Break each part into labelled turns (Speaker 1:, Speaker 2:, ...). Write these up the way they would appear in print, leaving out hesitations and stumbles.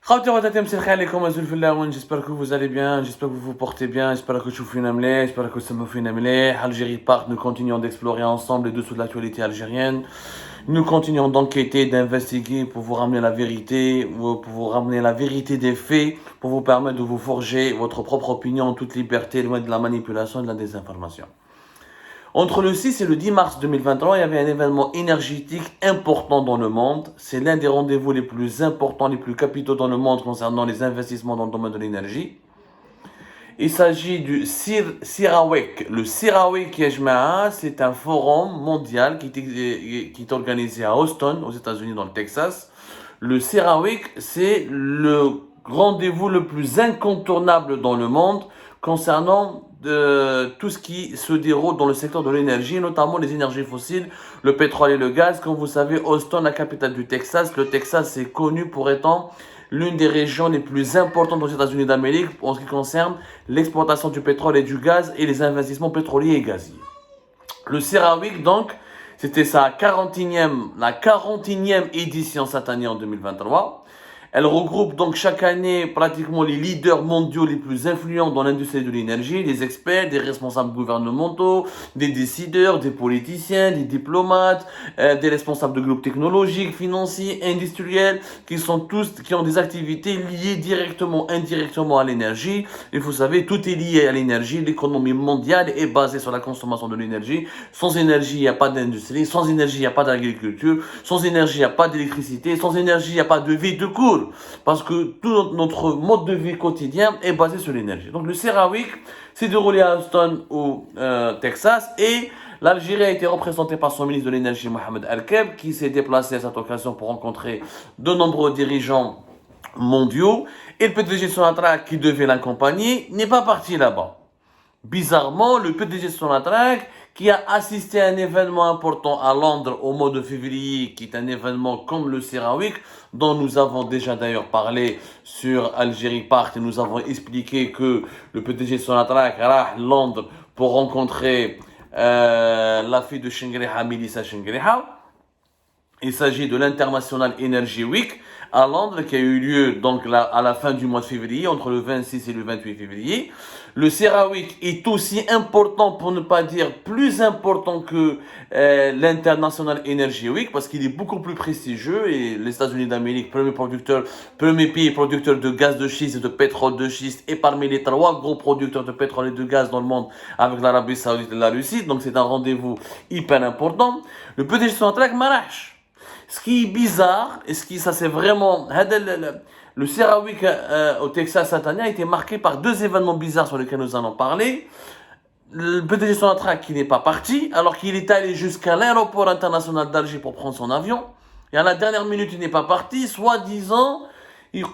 Speaker 1: J'espère que vous allez bien, j'espère que vous vous portez bien, j'espère que j'espère que ça me fait une Algérie Park, nous continuons d'explorer ensemble les dessous de l'actualité algérienne. Nous continuons d'enquêter, d'investiguer pour vous ramener la vérité, pour vous ramener la vérité des faits, pour vous permettre de vous forger votre propre opinion en toute liberté, loin de la manipulation et de la désinformation. Entre le 6 et le 10 mars 2023, il y avait un événement énergétique important dans le monde. C'est l'un des rendez-vous les plus importants, les plus capitaux dans le monde concernant les investissements dans le domaine de l'énergie. Il s'agit du CIRAWEC. Le CIRAWEC, c'est un forum mondial qui est organisé à Austin, aux États-Unis, dans le Texas. Le CIRAWEC, c'est le rendez-vous le plus incontournable dans le monde concernant tout ce qui se déroule dans le secteur de l'énergie, notamment les énergies fossiles, le pétrole et le gaz. Comme vous savez, Austin, la capitale du Texas, le Texas est connu pour être l'une des régions les plus importantes aux États-Unis d'Amérique en ce qui concerne l'exploitation du pétrole et du gaz et les investissements pétroliers et gaziers. Le CERAWeek, donc, c'était la 41e édition cette année en 2023. Elle regroupe donc chaque année pratiquement les leaders mondiaux les plus influents dans l'industrie de l'énergie, des experts, des responsables gouvernementaux, des décideurs, des politiciens, des diplomates, des responsables de groupes technologiques, financiers, industriels, qui ont des activités liées directement, indirectement à l'énergie. Et vous savez, tout est lié à l'énergie. L'économie mondiale est basée sur la consommation de l'énergie. Sans énergie, il n'y a pas d'industrie. Sans énergie, il n'y a pas d'agriculture. Sans énergie, il n'y a pas d'électricité. Sans énergie, il n'y a pas de vie de cours. Parce que tout notre mode de vie quotidien est basé sur l'énergie. Donc le CERAWeek s'est déroulé à Houston au Texas et l'Algérie a été représentée par son ministre de l'énergie Mohamed Al-Keb qui s'est déplacé à cette occasion pour rencontrer de nombreux dirigeants mondiaux et le PDG de Sonatrach qui devait l'accompagner n'est pas parti là-bas. Bizarrement, le PDG de Sonatrach, qui a assisté à un événement important à Londres au mois de février, qui est un événement comme le CERAWeek, dont nous avons déjà d'ailleurs parlé sur Algérie Park, et nous avons expliqué que le PDG de Sonatrach a à Londres pour rencontrer la fille de Shingriha, Melissa Shingriha. Il s'agit de l'International Energy Week à Londres qui a eu lieu donc à la fin du mois de février, entre le 26 et le 28 février. Le CERAWeek est aussi important, pour ne pas dire plus important que l'International Energy Week, parce qu'il est beaucoup plus prestigieux et les États-Unis d'Amérique, premier pays producteur de gaz de schiste et de pétrole de schiste, et parmi les 3 gros producteurs de pétrole et de gaz dans le monde avec l'Arabie Saoudite et la Russie. Donc c'est un rendez-vous hyper important. Le PDG de Sonatrach marche. Ce qui est bizarre, et ça c'est vraiment... Le CERAWeek au Texas cette année a été marqué par 2 événements bizarres sur lesquels nous allons parler. Le PDG de Sonatrach qui n'est pas parti, alors qu'il est allé jusqu'à l'aéroport international d'Alger pour prendre son avion. Et à la dernière minute, il n'est pas parti, soi-disant, il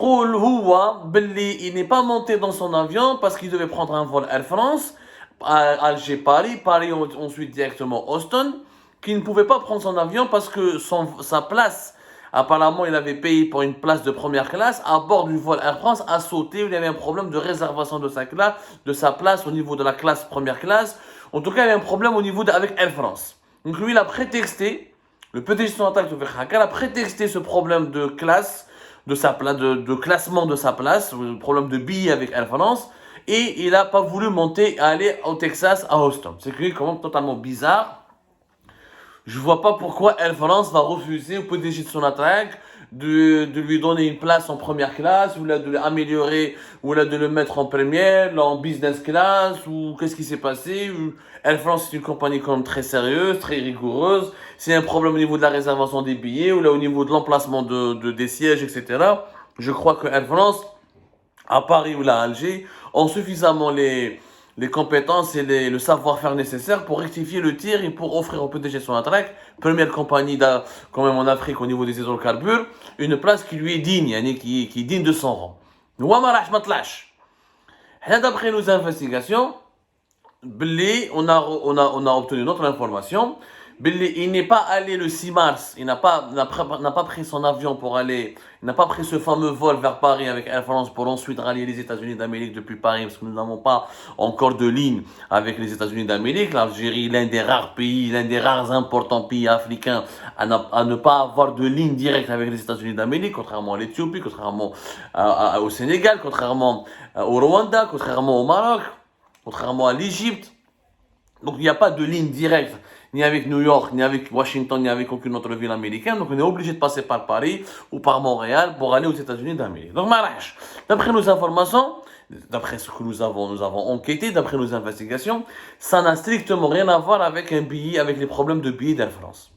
Speaker 1: n'est pas monté dans son avion parce qu'il devait prendre un vol Air France, Alger-Paris, Paris ensuite directement Austin, qu'il ne pouvait pas prendre son avion parce que sa place, apparemment il avait payé pour une place de première classe, à bord du vol Air France a sauté, il y avait un problème de réservation de sa place au niveau de la classe première classe. En tout cas, il y avait un problème au niveau avec Air France. Donc lui, il a prétexté, le PDG de Sonatrach a prétexté ce problème de classe, de classement de sa place, le problème de billet avec Air France, et il n'a pas voulu monter, aller au Texas, à Austin. C'est quand même totalement bizarre. Je vois pas pourquoi Air France va refuser au PDG de Sonatrach de lui donner une place en première classe, ou là de l'améliorer, ou là de le mettre en première, là en business class, ou qu'est-ce qui s'est passé. Air France c'est une compagnie quand même très sérieuse, très rigoureuse. C'est un problème au niveau de la réservation des billets, ou là au niveau de l'emplacement des sièges, etc. Je crois que Air France, à Paris ou là à Alger, ont suffisamment les compétences et le savoir-faire nécessaire pour rectifier le tir et pour offrir au PDG de Sonatrach, première compagnie quand même en Afrique au niveau des hydrocarbures, une place qui lui est digne, qui est digne de son rang. D'après nos investigations, on a obtenu notre information, Il n'est pas allé le 6 mars, il n'a pas pris son avion pour aller, il n'a pas pris ce fameux vol vers Paris avec Air France pour ensuite rallier les États-Unis d'Amérique depuis Paris, parce que nous n'avons pas encore de ligne avec les États-Unis d'Amérique. L'Algérie, l'un des rares pays, l'un des rares importants pays africains à ne pas avoir de ligne directe avec les États-Unis d'Amérique, contrairement à l'Éthiopie, contrairement au Sénégal, contrairement au Rwanda, contrairement au Maroc, contrairement à l'Égypte. Donc il n'y a pas de ligne directe, ni avec New York, ni avec Washington, ni avec aucune autre ville américaine. Donc on est obligé de passer par Paris ou par Montréal pour aller aux États-Unis d'Amérique. Donc Marrakech, d'après nos informations, d'après ce que nous avons enquêté, d'après nos investigations, ça n'a strictement rien à voir avec avec les problèmes de billets d'Air France.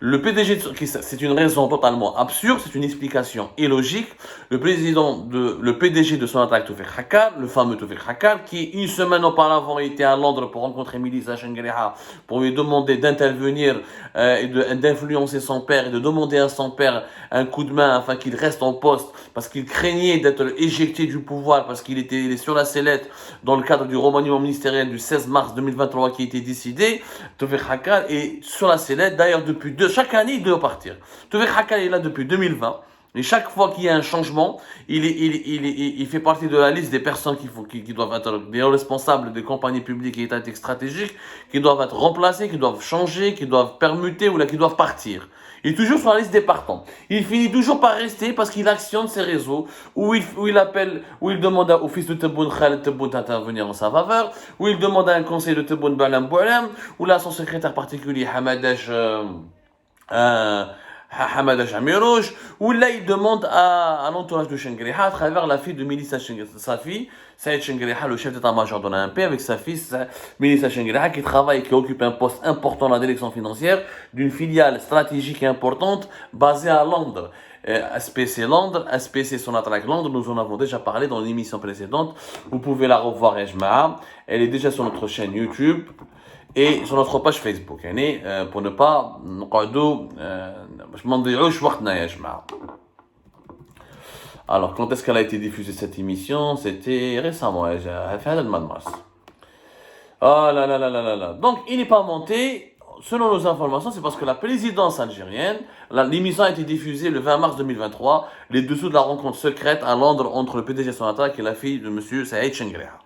Speaker 1: Le PDG, c'est une raison totalement absurde, c'est une explication illogique. Le PDG de Sonatrach, Toufiq Hakkar, le fameux Toufiq Hakkar, qui une semaine auparavant était à Londres pour rencontrer Melissa Chenguereha, pour lui demander d'intervenir et d'influencer son père et de demander à son père un coup de main afin qu'il reste en poste parce qu'il craignait d'être éjecté du pouvoir parce qu'il est sur la sellette dans le cadre du remaniement ministériel du 16 mars 2023 qui a été décidé. Toufiq Hakkar est sur la sellette, d'ailleurs chaque année, il doit partir. Toufiq Hakkar est là depuis 2020. Et chaque fois qu'il y a un changement, il fait partie de la liste des personnes qui doivent être des responsables des compagnies publiques et étatiques stratégiques, qui doivent être remplacés, qui doivent changer, qui doivent permuter ou là, qui doivent partir. Il est toujours sur la liste des partants. Il finit toujours par rester parce qu'il actionne ses réseaux, où il demande au fils de Tebboune, Khaled Tebboune, d'intervenir en sa faveur, où il demande à un conseil de Tebboune, Balam Boualem, où là, son secrétaire particulier, Hamadej, Hamada Jamirouj, où là il demande à l'entourage de Chenguereha à travers la fille de Melissa Chenguereha, sa fille, Saïd Chenguereha, le chef d'état-major de l'AMP, avec sa fille Melissa Chenguereha qui travaille et qui occupe un poste important dans la direction financière d'une filiale stratégique et importante basée à Londres. SPC Londres, SPC Sonatrach Londres, nous en avons déjà parlé dans l'émission précédente. Vous pouvez la revoir, Ejmaa. Elle est déjà sur notre chaîne YouTube et sur notre page Facebook, pour ne pas alors quand est-ce qu'elle a été diffusée cette émission? C'était récemment, oh là là là là là là. Donc il n'est pas monté, selon nos informations, c'est parce que la présidence algérienne, l'émission a été diffusée le 20 mars 2023, les dessous de la rencontre secrète à Londres entre le PDG Sonatrach et la fille de M. Saïd Chenguereha.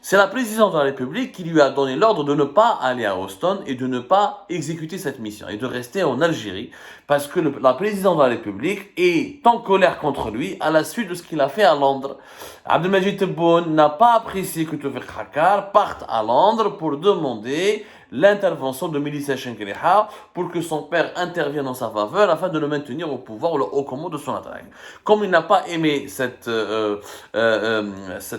Speaker 1: C'est la présidence de la République qui lui a donné l'ordre de ne pas aller à Houston et de ne pas exécuter cette mission et de rester en Algérie parce que la présidence de la République est en colère contre lui à la suite de ce qu'il a fait à Londres. Abdelmajid Tebboune n'a pas apprécié que Toufiq Hakkar parte à Londres pour demander l'intervention de Melissa Chenguereha pour que son père intervienne en sa faveur afin de le maintenir au pouvoir, au commande de son attaque. Comme il n'a pas aimé cet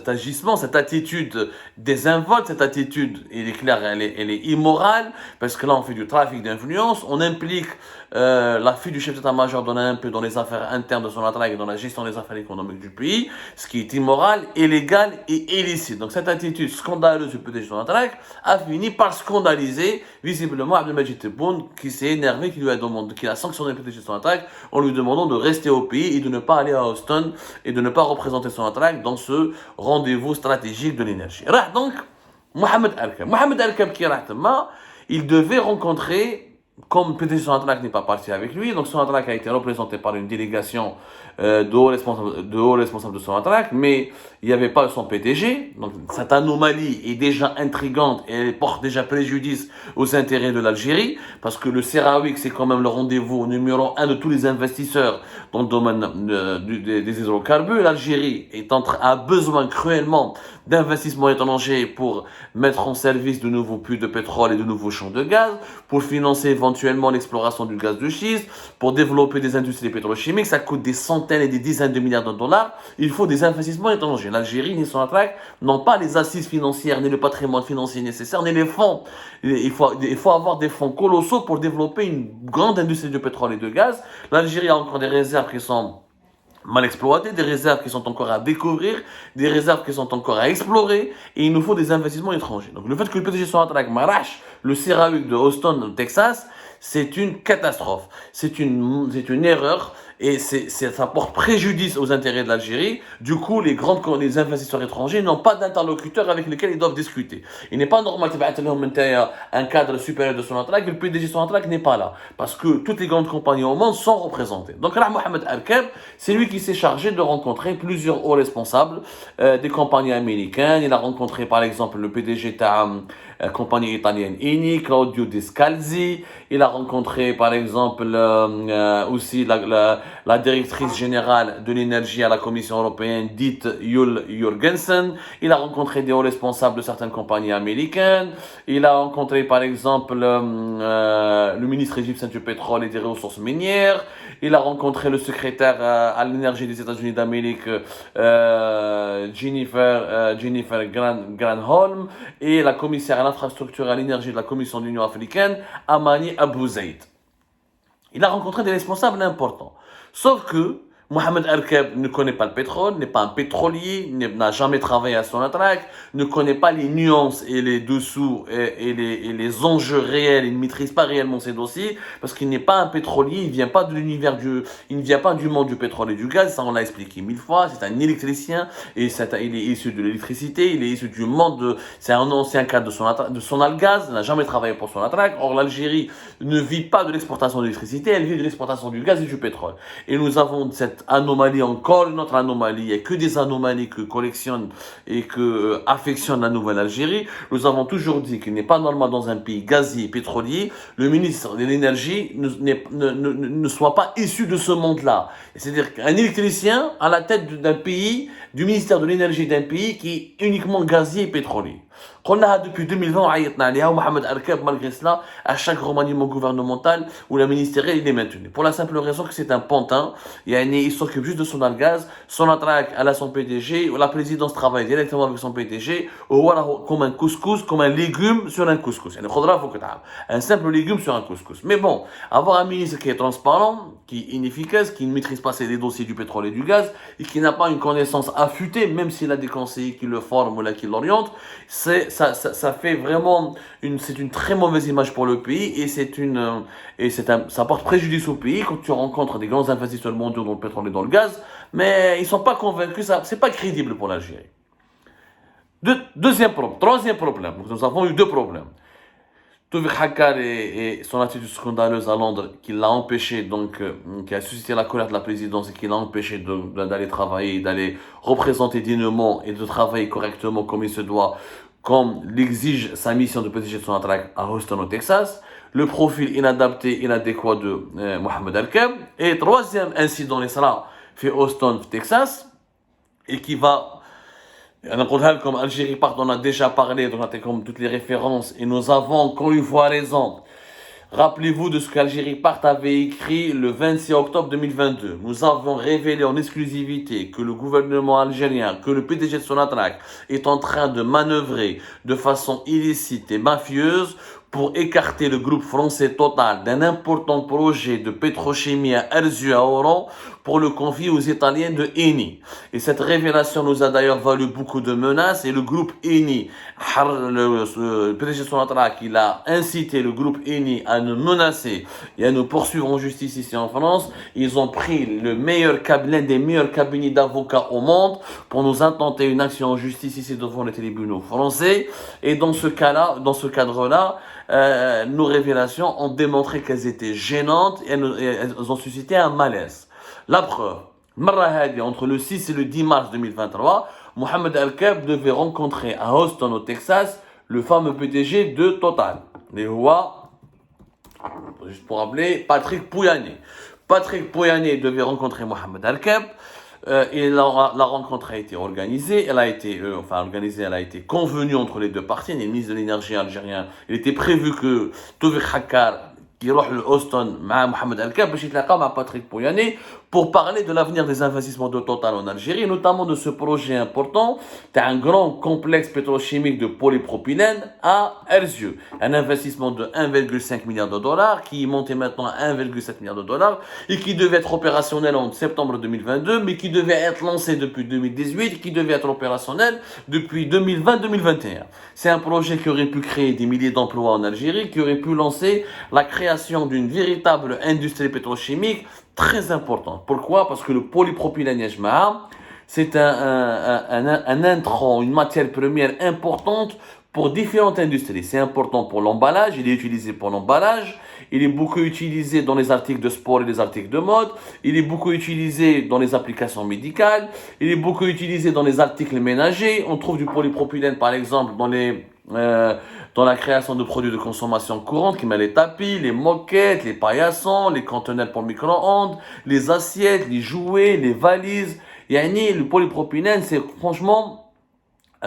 Speaker 1: agissement, cette attitude désinvolte, cette attitude, il est clair, elle est immorale, parce que là on fait du trafic d'influence, on implique la fille du chef d'état-major un peu dans les affaires internes de son attaque et dans la gestion des affaires économiques du pays, ce qui est immoral, illégal et illicite. Donc cette attitude scandaleuse du PDG de son attaque a fini par scandaliser visiblement Abdelmajid Tebboune qui s'est énervé, qui a sanctionné le PDG de son attaque en lui demandant de rester au pays et de ne pas aller à Houston et de ne pas représenter son attaque dans ce rendez-vous stratégique de l'énergie. Donc, Mohamed Al-Kab qui est là, il devait rencontrer, comme PDG de Sonatrach n'est pas parti avec lui, donc Sonatrach a été représenté par une délégation de hauts responsables de Sonatrach, mais il n'y avait pas son PDG, donc cette anomalie est déjà intrigante et elle porte déjà préjudice aux intérêts de l'Algérie, parce que le CERAWIC c'est quand même le rendez-vous numéro 1 de tous les investisseurs dans le domaine des hydrocarbures. L'Algérie a besoin cruellement d'investissements étrangers pour mettre en service de nouveaux puits de pétrole et de nouveaux champs de gaz, pour financer éventuellement l'exploration du gaz de schiste, pour développer des industries pétrochimiques. Ça coûte des centaines et des dizaines de milliards de dollars. Il faut des investissements étrangers. L'Algérie ni Sonatrach n'ont pas les assises financières, ni le patrimoine financier nécessaire, ni les fonds. Il faut avoir des fonds colossaux pour développer une grande industrie de pétrole et de gaz. L'Algérie a encore des réserves qui sont mal exploitées, des réserves qui sont encore à découvrir, des réserves qui sont encore à explorer, et il nous faut des investissements étrangers. Donc le fait que le PDG Sonatrach m'arrache le CERAWIC de Houston, au Texas, c'est une catastrophe, c'est une erreur, et ça porte préjudice aux intérêts de l'Algérie. Du coup, les investisseurs étrangers n'ont pas d'interlocuteurs avec lesquels ils doivent discuter. Il n'est pas normal un cadre supérieur de Sonatrach, et le PDG de Sonatrach n'est pas là, parce que toutes les grandes compagnies au monde sont représentées. Donc là, Mohamed Arkab, c'est lui qui s'est chargé de rencontrer plusieurs hauts responsables des compagnies américaines. Il a rencontré par exemple le PDG de compagnie italienne Eni, Claudio Descalzi. Il a rencontré par exemple aussi la directrice générale de l'énergie à la Commission européenne, dite Jul Jorgensen. Il a rencontré des hauts responsables de certaines compagnies américaines. Il a rencontré par exemple le ministre égyptien du pétrole et des ressources minières. Il a rencontré le secrétaire à l'énergie des États-Unis d'Amérique, Jennifer Granholm, et la commissaire à l'infrastructure et à l'énergie de la Commission de l'Union africaine, Amani Abou Zaid. Il a rencontré des responsables importants. Sauf que Mohamed Arkab ne connaît pas le pétrole, n'est pas un pétrolier, n'a jamais travaillé à Sonatrach, ne connaît pas les nuances et les dessous et les enjeux réels, il ne maîtrise pas réellement ces dossiers, parce qu'il n'est pas un pétrolier, il ne vient pas du monde du pétrole et du gaz, ça on l'a expliqué 1000 fois, c'est un électricien, et il est issu de l'électricité, il est issu du monde c'est un ancien cadre de Sonalgaz, il n'a jamais travaillé pour Sonatrach. Or l'Algérie ne vit pas de l'exportation d'électricité, elle vit de l'exportation du gaz et du pétrole. Et nous avons cette anomalie, encore une autre anomalie, il n'y a que des anomalies que collectionne et que affectionne la nouvelle Algérie. Nous avons toujours dit qu'il n'est pas normal dans un pays gazier et pétrolier, le ministre de l'énergie ne soit pas issu de ce monde-là. C'est-à-dire qu'un électricien à la tête d'un pays, du ministère de l'énergie d'un pays qui est uniquement gazier et pétrolier. Depuis 2020, Mohamed Arkab, malgré cela, à chaque remaniement gouvernemental ou la ministérielle, il est maintenu. Pour la simple raison que c'est un pantin, il s'occupe juste de son algaz, Sonatrach, elle a son PDG, la présidence travaille directement avec son PDG, comme un couscous, comme un légume sur un couscous. Un simple légume sur un couscous. Mais bon, avoir un ministre qui est transparent, qui est inefficace, qui ne maîtrise pas les dossiers du pétrole et du gaz, et qui n'a pas une connaissance affûtée, même s'il a des conseillers qui le forment ou qui l'orientent, ça fait vraiment c'est une très mauvaise image pour le pays, et ça porte préjudice au pays quand tu rencontres des grands investisseurs mondiaux dans le pétrole et dans le gaz, mais ils sont pas convaincus, c'est pas crédible pour l'Algérie. Troisième problème, donc nous avons eu deux problèmes. Tawfiq Hakkar et son attitude scandaleuse à Londres, qui l'a empêché, qui a suscité la colère de la présidence et qui l'a empêché d'aller travailler, d'aller représenter dignement et de travailler correctement comme il se doit, comme l'exige sa mission de PDG de Sonatrach à Houston au Texas. Le profil inadapté, inadéquat de Mohamed Arkab. Et troisième incident, l'Isra fait Houston, Texas, et qui va comme Algérie part, on a déjà parlé, donc on a comme toutes les références, et nous avons encore une fois raison. Rappelez-vous de ce qu'Algérie Part avait écrit le 26 octobre 2022. Nous avons révélé en exclusivité que le gouvernement algérien, que le PDG de Sonatrach est en train de manœuvrer de façon illicite et mafieuse pour écarter le groupe français Total d'un important projet de pétrochimie à Erzurum à Oran pour le confier aux Italiens de Eni. Et cette révélation nous a d'ailleurs valu beaucoup de menaces, et le groupe Eni, le PDG de Sonatrach, il a incité le groupe Eni à nous menacer et à nous poursuivre en justice ici en France. Ils ont pris l'un des meilleurs cabinets d'avocats au monde pour nous intenter une action en justice ici devant les tribunaux français. Et dans ce cadre-là, nos révélations ont démontré qu'elles étaient gênantes et elles ont suscité un malaise. La preuve, entre le 6 et le 10 mars 2023, Mohamed Arkab devait rencontrer à Houston au Texas le fameux PDG de Total, juste pour rappeler, Patrick Pouyanné. Patrick Pouyanné devait rencontrer Mohamed Arkab. Et la rencontre a été organisée, elle a été convenue entre les deux parties. Le ministre de l'énergie algérien, il était prévu que Tawfiq Hakkar qui يروح لأوستن مع محمد الكاب باش يتلاقى مع باتريك بوياني pour parler de l'avenir des investissements de Total en Algérie, notamment de ce projet important, un grand complexe pétrochimique de polypropylène à Erzurum. Un investissement de 1,5 milliard de dollars qui est monté maintenant à 1,7 milliard de dollars et qui devait être opérationnel en septembre 2022, mais qui devait être lancé depuis 2018, qui devait être opérationnel depuis 2020-2021. C'est un projet qui aurait pu créer des milliers d'emplois en Algérie, qui aurait pu lancer la création d'une véritable industrie pétrochimique très importante. Pourquoi? Parce que le polypropylène, ya jama'a, c'est un intrant, une matière première importante pour différentes industries. C'est important pour l'emballage, il est utilisé pour l'emballage, il est beaucoup utilisé dans les articles de sport et les articles de mode, il est beaucoup utilisé dans les applications médicales, il est beaucoup utilisé dans les articles ménagers. On trouve du polypropylène par exemple dans la création de produits de consommation courante, qui met les tapis, les moquettes, les paillassons, les conteneurs pour micro-ondes, les assiettes, les jouets, les valises. Yani, le polypropylène, c'est franchement,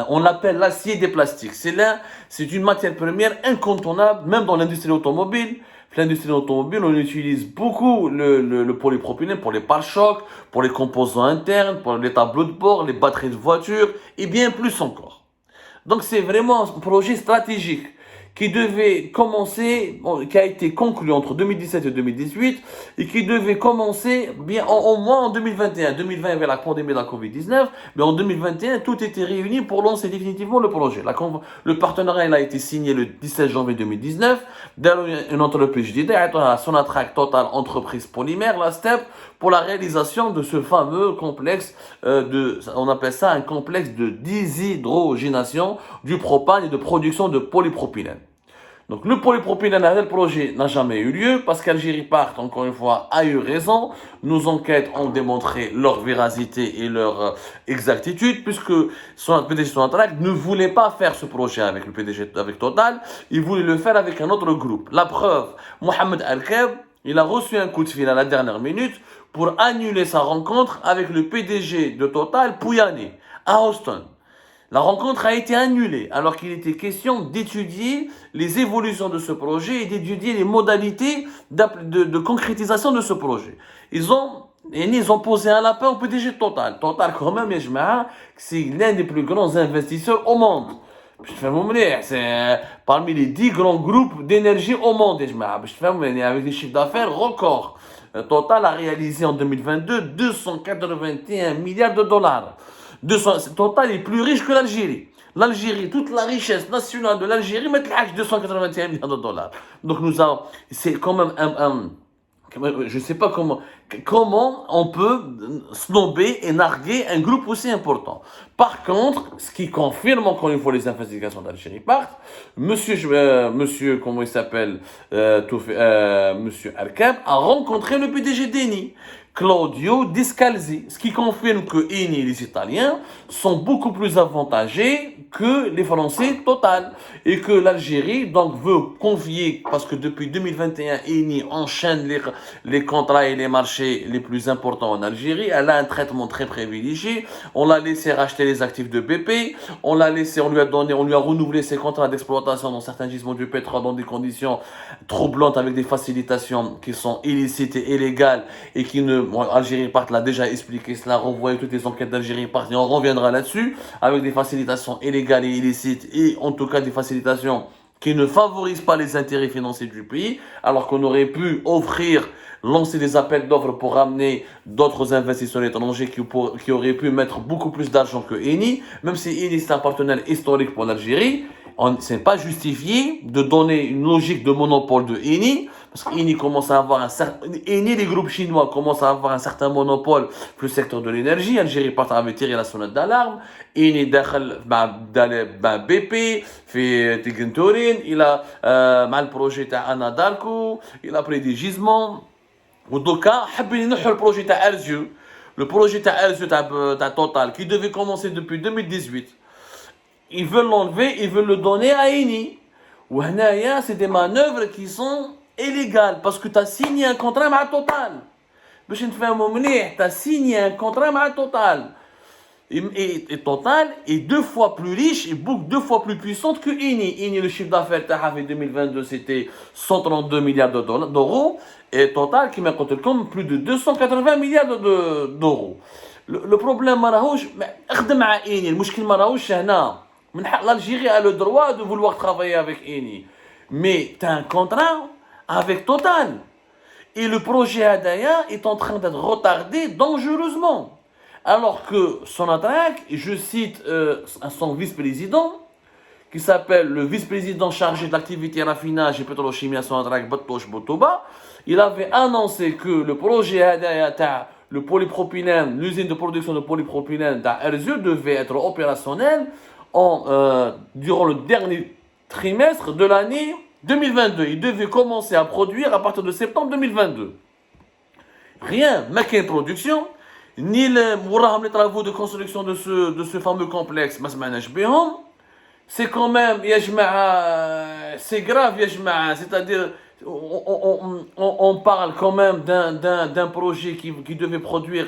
Speaker 1: on l'appelle l'acier des plastiques. C'est une matière première incontournable, même dans l'industrie automobile. L'industrie automobile, on utilise beaucoup le polypropylène pour les pare-chocs, pour les composants internes, pour les tableaux de bord, les batteries de voiture, et bien plus encore. Donc c'est vraiment un projet stratégique qui devait commencer, qui a été conclu entre 2017 et 2018 et qui devait commencer bien au moins en 2021. 2020 avait la pandémie de la Covid-19, mais en 2021 tout était réuni pour lancer définitivement le projet. Le partenariat il a été signé le 17 janvier 2019 dans une entreprise Sonatrach Total Entreprise Polymère, la STEP, pour la réalisation de ce fameux complexe on appelle ça un complexe de déshydrogénation du propane et de production de polypropylène. Donc le polypropylène, le projet n'a jamais eu lieu parce qu'Algérie Part, encore une fois, a eu raison. Nos enquêtes ont démontré leur véracité et leur exactitude puisque son PDG Sonatrach ne voulait pas faire ce projet avec le PDG, avec Total, il voulait le faire avec un autre groupe. La preuve, Mohamed Al-Keb, il a reçu un coup de fil à la dernière minute pour annuler sa rencontre avec le PDG de Total, Pouyanné, à Houston. La rencontre a été annulée alors qu'il était question d'étudier les évolutions de ce projet et d'étudier les modalités de concrétisation de ce projet. Ils ont posé un lapin au PDG de Total. Total, quand même, c'est l'un des plus grands investisseurs au monde. C'est parmi les 10 grands groupes d'énergie au monde. Avec des chiffres d'affaires records. Total a réalisé en 2022 281 milliards de dollars. Total est plus riche que l'Algérie. L'Algérie, toute la richesse nationale de l'Algérie, met 281 milliards de dollars. Donc c'est quand même je ne sais pas comment on peut snober et narguer un groupe aussi important. Par contre, ce qui confirme encore une fois les investigations d'Algérie Part, monsieur, comment il s'appelle, monsieur Al-Kab a rencontré le PDG d'Eni, Claudio Descalzi, ce qui confirme que Eni et les Italiens sont beaucoup plus avantagés que les Français Total et que l'Algérie donc veut confier, parce que depuis 2021 Eni enchaîne les contrats et les marchés les plus importants en Algérie. Elle a un traitement très privilégié. On l'a laissé racheter les actifs de BP, on lui a renouvelé ses contrats d'exploitation dans certains gisements du pétrole dans des conditions troublantes avec des facilitations qui sont illicites et illégales et qui ne Algérie Part l'a déjà expliqué cela, renvoyez toutes les enquêtes d'Algérie Part et on reviendra là-dessus, avec des facilitations illégales et illicites et en tout cas des facilitations qui ne favorisent pas les intérêts financiers du pays, alors qu'on aurait pu lancer des appels d'offres pour ramener d'autres investisseurs étrangers qui auraient pu mettre beaucoup plus d'argent que Eni, même si Eni c'est un partenaire historique pour l'Algérie. C'est pas justifié de donner une logique de monopole de Eni, parce qu'Eni commence à avoir les groupes chinois commencent à avoir un certain monopole pour le secteur de l'énergie. Algérie Part avait tiré la sonnette d'alarme. Eni دخل BP في تيغنتورين الى مع البروجي تاع اناداركو il a pris des gisements ودوكا حابين ينحوا البروجي تاع ارزيو le projet تاع Total qui devait commencer depuis 2018. Ils veulent l'enlever, ils veulent le donner à Eni. C'est des manœuvres qui sont illégales parce que tu as signé un contrat avec Total. Tu as signé un contrat avec Total. Et Total est 2 fois plus riche et 2 fois plus puissante que Eni. Eni, le chiffre d'affaires en 2022, c'était 132 milliards d'euros. Et Total, qui m'a coûté comme plus de 280 milliards d'euros. Le problème, l'Algérie a le droit de vouloir travailler avec Eni. Mais tu as un contrat avec Total. Et le projet Hadaya est en train d'être retardé dangereusement. Alors que Sonatrach, je cite son vice-président, qui s'appelle le vice-président chargé de l'activité raffinage et pétrochimie à Sonatrach, Batouche Boutouba. Il avait annoncé que le projet le polypropylène, l'usine de production de polypropylène d'Erzur devait être opérationnel durant le dernier trimestre de l'année 2022. Il devait commencer à produire à partir de septembre 2022. Rien, mais qu'une production, ni les travaux de construction de ce fameux complexe, c'est quand même, c'est grave, c'est-à-dire, on parle quand même d'un projet qui devait produire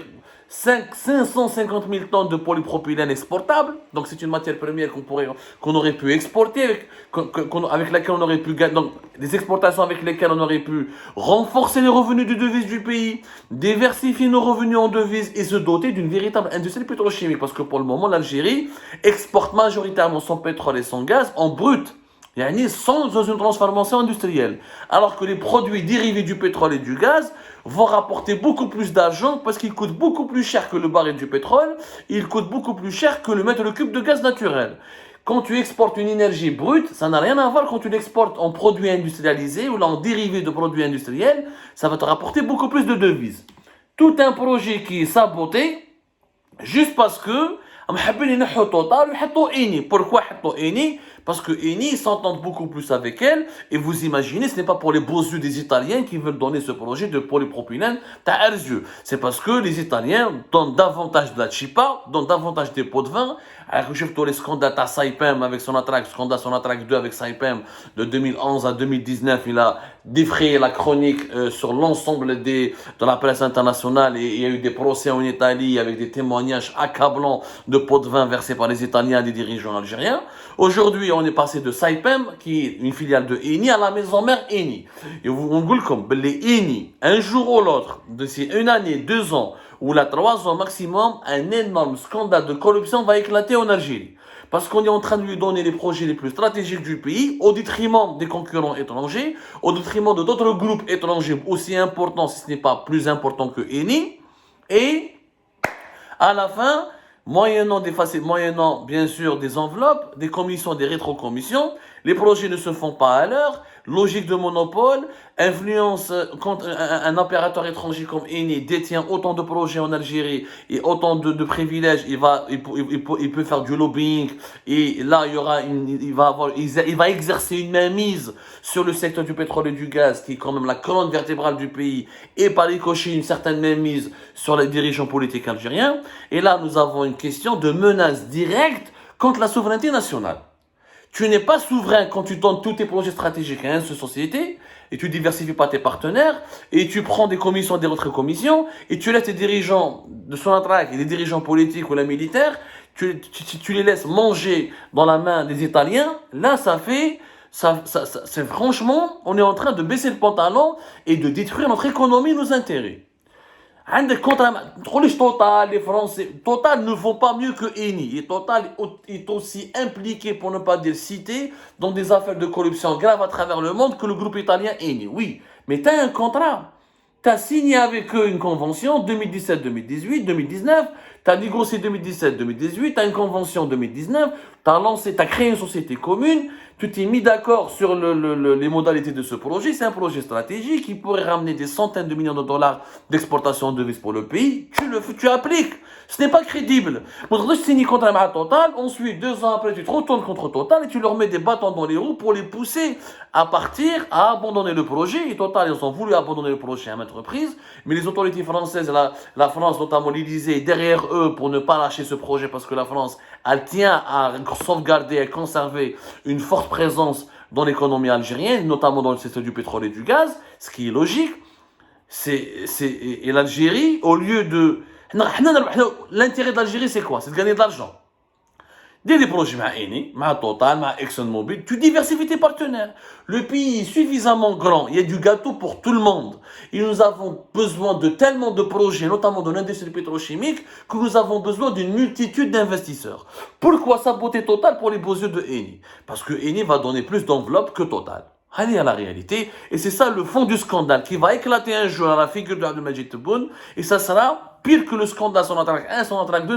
Speaker 1: 550 000 tonnes de polypropylène exportable. Donc c'est une matière première qu'on aurait pu exporter, avec laquelle on aurait pu gagner, donc des exportations avec lesquelles on aurait pu renforcer les revenus de devises du pays, diversifier nos revenus en devises et se doter d'une véritable industrie pétrochimique. Parce que pour le moment, l'Algérie exporte majoritairement son pétrole et son gaz en brut, sans une transformation industrielle. Alors que les produits dérivés du pétrole et du gaz vont rapporter beaucoup plus d'argent parce qu'ils coûtent beaucoup plus cher que le baril du pétrole, ils coûtent beaucoup plus cher que le mètre cube de gaz naturel. Quand tu exportes une énergie brute, ça n'a rien à voir quand tu l'exportes en produits industrialisés ou en dérivés de produits industriels, ça va te rapporter beaucoup plus de devises. Tout un projet qui est saboté, juste parce que pourquoi Eni? Parce que Eni s'entendent beaucoup plus avec elle. Et vous imaginez, ce n'est pas pour les beaux yeux des Italiens qui veulent donner ce projet de polypropylène à Erzur. C'est parce que les Italiens donnent davantage de la chipa, donnent davantage des pots de vin. Alors que je fais les scandales à Saipem avec Sonatrach, scandale Sonatrach 2 avec Saipem de 2011 à 2019. Il a défrayé la chronique sur l'ensemble de la presse internationale et il y a eu des procès en Italie avec des témoignages accablants de pots de vin versés par les Italiens à des dirigeants algériens. Aujourd'hui, on est passé de Saipem, qui est une filiale de Eni, à la maison mère Eni. Et on dit comme les Eni, un jour ou l'autre, d'ici une année, 2 ans, ou là 3 ans maximum, un énorme scandale de corruption va éclater en Algérie. Parce qu'on est en train de lui donner les projets les plus stratégiques du pays, au détriment des concurrents étrangers, au détriment de d'autres groupes étrangers aussi importants, si ce n'est pas plus important que Eni. Et à la fin, moyennant bien sûr des enveloppes, des commissions, des rétrocommissions, les projets ne se font pas à l'heure, logique de monopole, influence quand un opérateur étranger comme Eni détient autant de projets en Algérie et autant de privilèges, il peut faire du lobbying et là il va exercer une mainmise sur le secteur du pétrole et du gaz qui est quand même la colonne vertébrale du pays et par ricochet une certaine mainmise sur les dirigeants politiques algériens. Et là nous avons une question de menace directe contre la souveraineté nationale. Tu n'es pas souverain quand tu donnes tous tes projets stratégiques à une seule société et tu diversifies pas tes partenaires et tu prends des commissions, des commissions et tu laisses tes dirigeants de Sonatrach et des dirigeants politiques ou la militaire, tu les laisses manger dans la main des Italiens. Là, c'est franchement, on est en train de baisser le pantalon et de détruire notre économie et nos intérêts. Total, les Français, Total ne font pas mieux que Eni. Et Total est aussi impliqué, pour ne pas dire cité, dans des affaires de corruption graves à travers le monde que le groupe italien Eni. Oui, mais tu as un contrat. Tu as signé avec eux une convention 2017, 2018, 2019. Tu as négocié 2017, 2018. Tu as une convention 2019. Tu as créé une société commune. Tu t'es mis d'accord sur les modalités de ce projet. C'est un projet stratégique qui pourrait ramener des centaines de millions de dollars d'exportation de devises pour le pays. Tu appliques. Ce n'est pas crédible. Tu signes contre un Total. Ensuite, 2 ans après, tu te retournes contre Total et tu leur mets des bâtons dans les roues pour les pousser à partir, à abandonner le projet. Et Total, ils ont voulu abandonner le projet à maintes reprises. Mais les autorités françaises, la France, notamment l'Élysée, derrière eux pour ne pas lâcher ce projet parce que la France, elle tient à sauvegarder, à conserver une forte présence dans l'économie algérienne, notamment dans le secteur du pétrole et du gaz, ce qui est logique. Et l'Algérie, au lieu de... L'intérêt de l'Algérie, c'est quoi? C'est de gagner de l'argent. Dès des projets avec Eni, avec Total, avec ExxonMobil, tu diversifies tes partenaires. Le pays est suffisamment grand, il y a du gâteau pour tout le monde. Et nous avons besoin de tellement de projets, notamment dans l'industrie pétrochimique, que nous avons besoin d'une multitude d'investisseurs. Pourquoi saboter Total pour les beaux yeux de Eni? Parce que Eni va donner plus d'enveloppe que Total. Allez à la réalité, et c'est ça le fond du scandale qui va éclater un jour à la figure de Abdelmajid Tebboune, et ça sera pire que le scandale Sonatrach 1, Sonatrach 2,